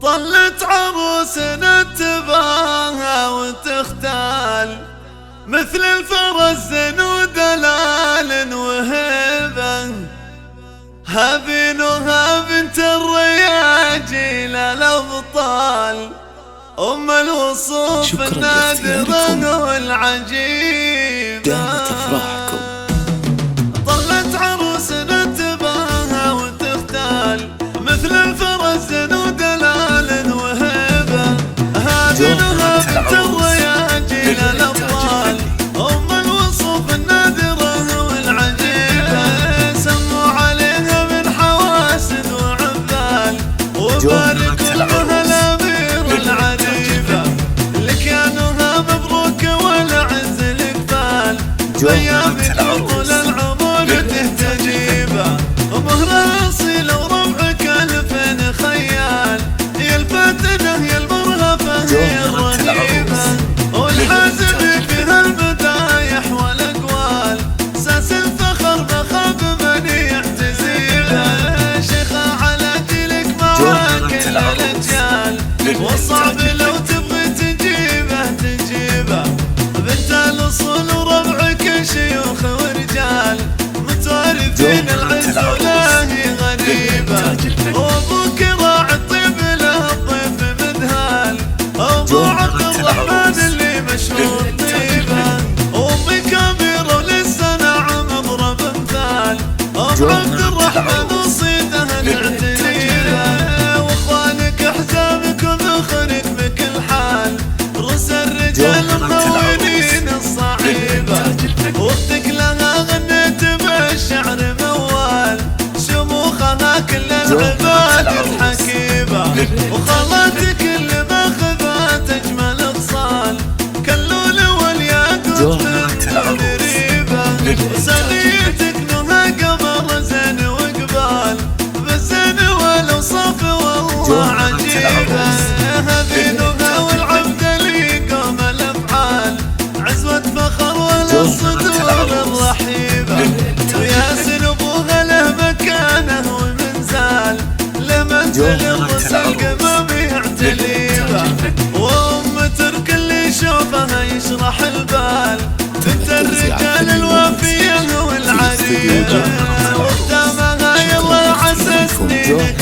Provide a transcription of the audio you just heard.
طلت عروسنا تباهى وتختال مثل الفرس زن دلال وهبة. هابينها بنت الرياجيل الأبطال أم الوصوف النادرة والعجيبة. دامت أفراحكم. طلت عروسنا تباهى وتختال مثل الفرس زن دلال وهبة. هابينها بنت الرياجيل الأبطال أم الوصوف النادرة والعجيبة. سموا عليها من حواسد وعبال وباركوا لها الأمير العريبة. لكانها مبروك والعز الإقبال أيام طول العمر تهتجيبه. مهرها أصيل وربعك ألفين خيال يا الفاتنة يا المرهفة هي الرهيبة. والحازم فيها المدايح والأقوال ساس الفخر بخاف من يعتزيبه. شيخة على جيلك معاك كل الأجيال والصعب لو تبغي تجيبه. بنت الأصول وربعك شيوخ ورجال متعرفين العز ولا هي غريبة. وأبوك راعي الطيب له الضيف مذهال أبو عبد الرحمن اللي مشهور طيبة. أمي كبيرة ولسه نعم مضرب مثال أبو عبد الرحمن وصيتها الاعتنيبة. وإخوانك أحزابك وذخرك بكل حال رؤوس الرجال مهونين الصعيبة. واختك لها غنيت بالشعر موال شموخها كل العباد الحكيبة. وخالاتك اللي ماخذات أجمل اتصال كاللول والياقوت بالتدريبة. وسنيتك نهى قمر زين وقبال بالزين والأوصاف والله عجيبة. هذه نهى والعبد اللي قام الأفعال عزوة فخر وللصدور الرحيبة. وياسن أبوها له مكانه ومنزال لمنزل الرسل القمم يعتليبه. وأم ترك اللي يشوفها يشرح البال بنت الرجال الوفية والعريبة. وقدامها يلا عسى سنينك